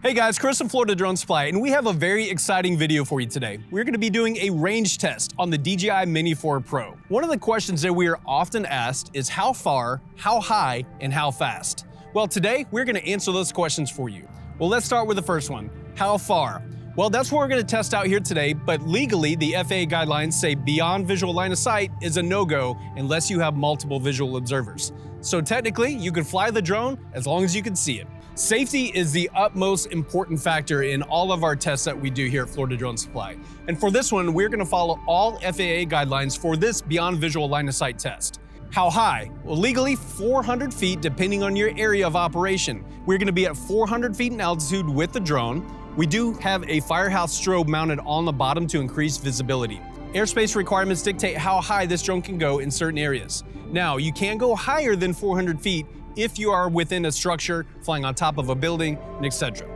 Hey guys, Chris from Florida Drone Supply, and we have a very exciting video for you today. We're going to be doing a range test on the DJI Mini 4 Pro. One of the questions that we are often asked is how far, how high, and how fast? Well, today we're going to answer those questions for you. Well, let's start with the first one. How far? Well, that's what we're going to test out here today, but legally the FAA guidelines say beyond visual line of sight is a no-go unless you have multiple visual observers. So technically, you can fly the drone as long as you can see it. Safety is the utmost important factor in all of our tests that we do here at Florida Drone Supply. And for this one, we're going to follow all FAA guidelines for this beyond visual line of sight test. How high? Well, legally 400 feet depending on your area of operation. We're going to be at 400 feet in altitude with the drone. We do have a firehouse strobe mounted on the bottom to increase visibility. Airspace requirements dictate how high this drone can go in certain areas. Now, you can go higher than 400 feet if you are within a structure, flying on top of a building, and etc.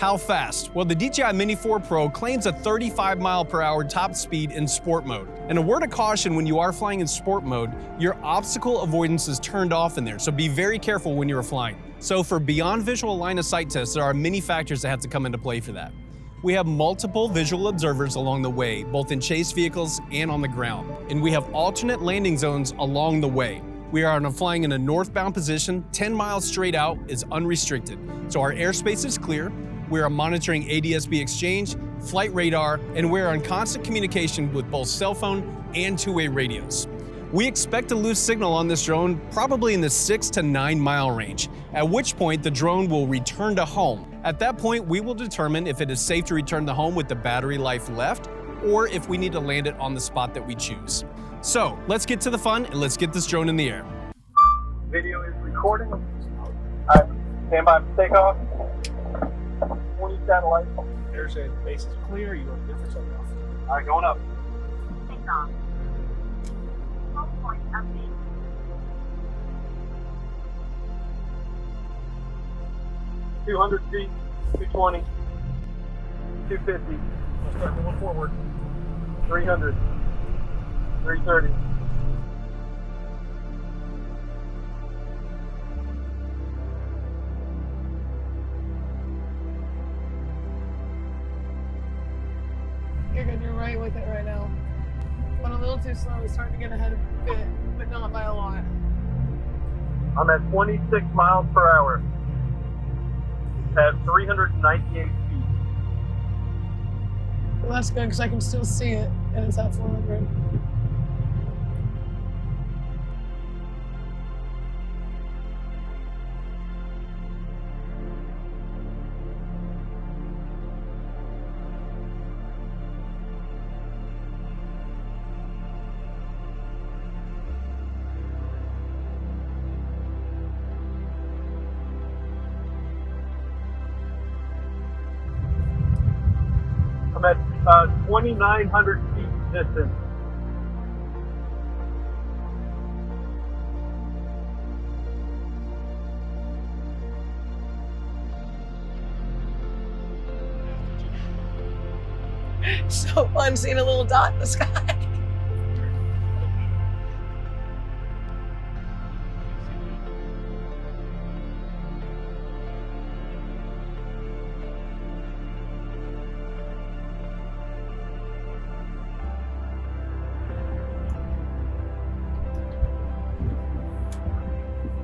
How fast? Well, the DJI Mini 4 Pro claims a 35 mile/hour top speed in sport mode. And a word of caution when you are flying in sport mode, your obstacle avoidance is turned off in there, so be very careful when you are flying. So for beyond visual line of sight tests, there are many factors that have to come into play for that. We have multiple visual observers along the way, both in chase vehicles and on the ground. And we have alternate landing zones along the way. We are flying in a northbound position, 10 miles straight out is unrestricted. So our airspace is clear. We are monitoring ADS-B exchange, flight radar, and we're in constant communication with both cell phone and two-way radios. We expect to lose signal on this drone probably in the 6 to 9 mile range, at which point the drone will return to home. At that point, we will determine if it is safe to return to home with the battery life left, or if we need to land it on the spot that we choose. So let's get to the fun and let's get this drone in the air. Video is recording. Alright, stand by for takeoff. 20 satellites. There's a base is clear, you are good for takeoff. Alright, going up. Takeoff. Home point update. $200 feet, 220, 250, Let's start going forward. 300, 330. You're good, you're right with it right now. But a little too slow, it's starting to get ahead a bit, but not by a lot. I'm at 26 miles per hour at 398 feet. Well, that's good because I can still see it, and it's at 400. I'm at 2,900 feet distance. So fun seeing a little dot in the sky.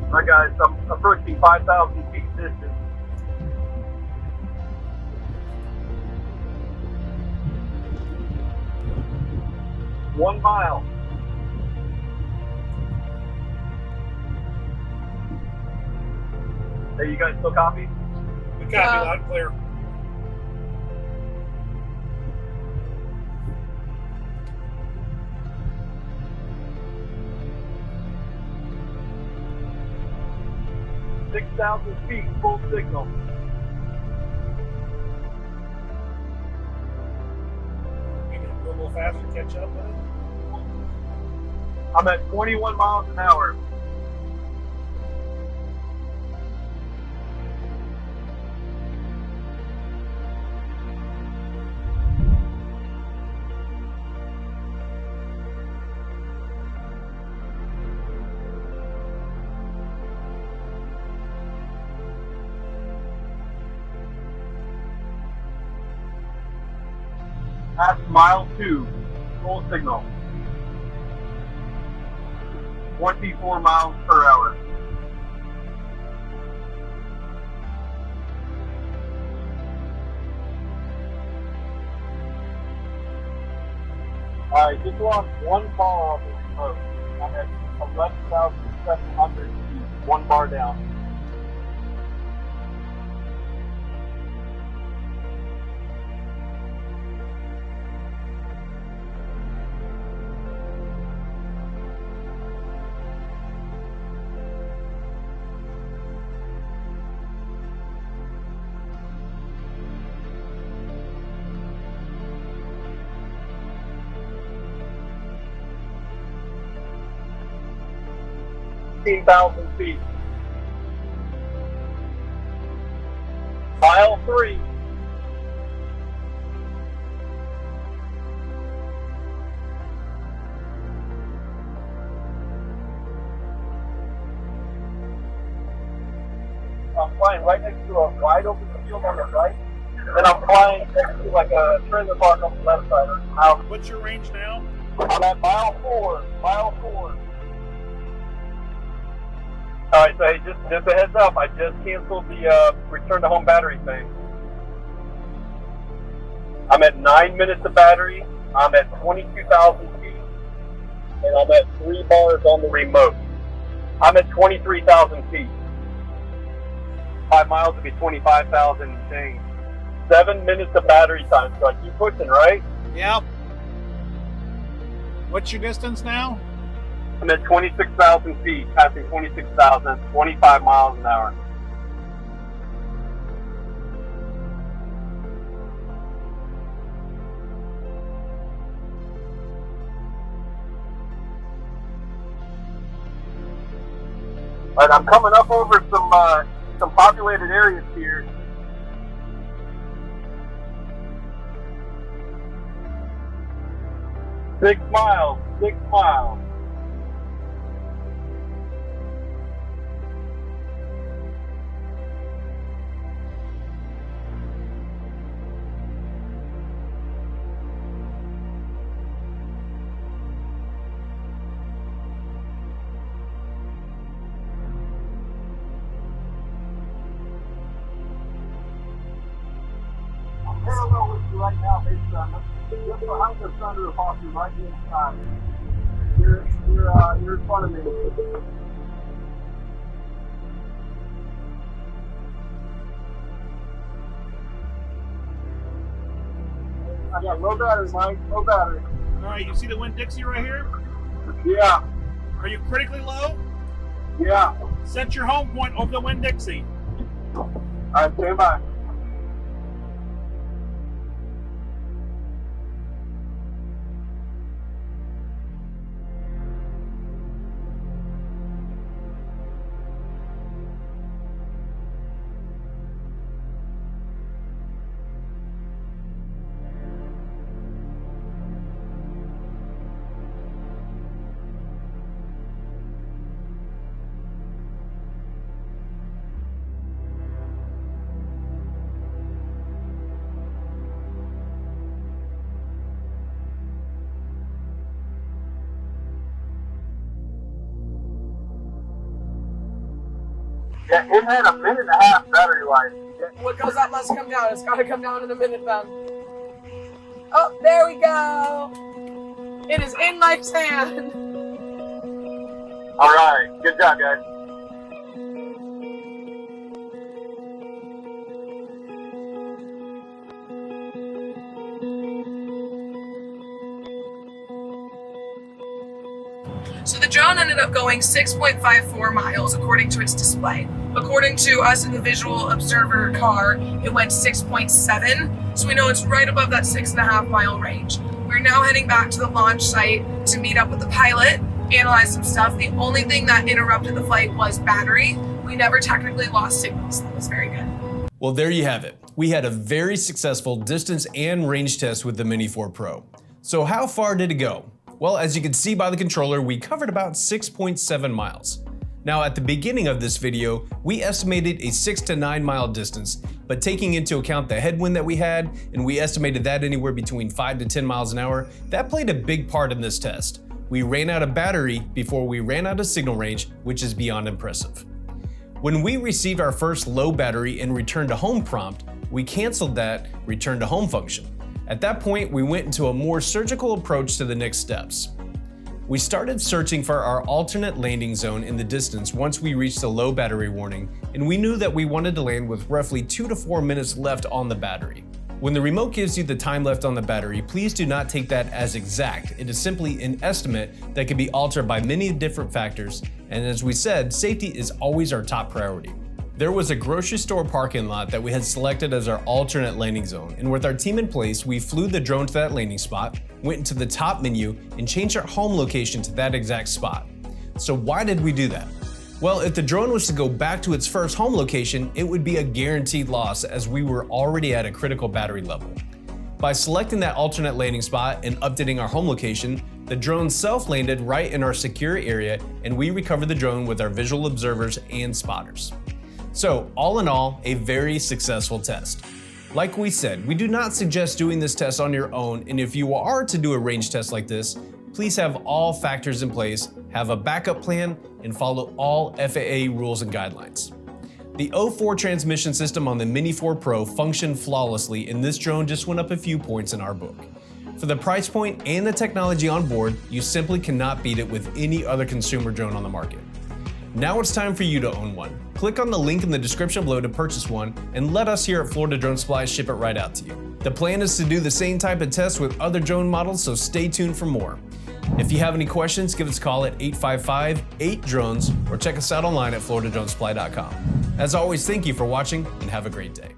Alright guys, I'm approaching 5,000 feet distance. One mile. Hey, you guys still copy? We copy Yeah. loud and clear. – 6,000 feet, full signal. You can go a little faster, catch up with it. I'm at 21 miles an hour. Past mile 2, full signal. 24 miles per hour. I just lost one bar on the remote. I'm at 11,700 feet, one bar down. Thousand feet. Mile 3. I'm flying right next to a wide open field on the right, and I'm flying next to like a trailer park on the left side. What's your range now? I'm at mile 4. Mile 4. All right, so hey, just a heads up, I just canceled the return to home battery thing. I'm at 9 minutes of battery. I'm at 22,000 feet, and I'm at 3 bars on the remote. I'm at 23,000 feet. 5 miles would be 25,000 and change. 7 minutes of battery time, so I keep pushing, right? Yep. What's your distance now? I'm at 26,000 feet, passing 26,000, 25 miles an hour. All right, I'm coming up over some populated areas here. Six miles. Parallel with you right now, based on just behind the thunder of Hawkeye, right inside. You're in front of me. I got low battery, Mike. Low battery. All right, you see the Winn-Dixie right here? Yeah. Are you critically low? Yeah. Set your home point over the Winn-Dixie. All right, stand by. Yeah, it had a minute and a half battery life. What goes up must come down. It's got to come down in a minute, then. Oh, there we go. It is in Mike's hand. All right, good job, guys. So the drone ended up going 6.54 miles according to its display. According to us in the visual observer car, it went 6.7. So we know it's right above that 6.5 mile range. We're now heading back to the launch site to meet up with the pilot, analyze some stuff. The only thing that interrupted the flight was battery. We never technically lost signals. That was very good. Well, there you have it. We had a very successful distance and range test with the Mini 4 Pro. So how far did it go? Well, as you can see by the controller, we covered about 6.7 miles. Now, at the beginning of this video, we estimated a 6 to 9 mile distance, but taking into account the headwind that we had, and we estimated that anywhere between 5 to 10 miles an hour, that played a big part in this test. We ran out of battery before we ran out of signal range, which is beyond impressive. When we received our first low battery and return to home prompt, we canceled that return to home function. At that point, we went into a more surgical approach to the next steps. We started searching for our alternate landing zone in the distance once we reached the low battery warning, and we knew that we wanted to land with roughly 2 to 4 minutes left on the battery. When the remote gives you the time left on the battery, please do not take that as exact. It is simply an estimate that can be altered by many different factors, and as we said, safety is always our top priority. There was a grocery store parking lot that we had selected as our alternate landing zone, and with our team in place, we flew the drone to that landing spot, went into the top menu, and changed our home location to that exact spot. So why did we do that? Well, if the drone was to go back to its first home location, it would be a guaranteed loss as we were already at a critical battery level. By selecting that alternate landing spot and updating our home location, the drone self-landed right in our secure area, and we recovered the drone with our visual observers and spotters. So, all in all, a very successful test. Like we said, we do not suggest doing this test on your own, and if you are to do a range test like this, please have all factors in place, have a backup plan, and follow all FAA rules and guidelines. The 04 transmission system on the Mini 4 Pro functioned flawlessly, and this drone just went up a few points in our book. For the price point and the technology on board, you simply cannot beat it with any other consumer drone on the market. Now it's time for you to own one. Click on the link in the description below to purchase one, and let us here at Florida Drone Supply ship it right out to you. The plan is to do the same type of tests with other drone models, so stay tuned for more. If you have any questions, give us a call at 855-8-DRONES or check us out online at floridadronesupply.com. As always, thank you for watching and have a great day.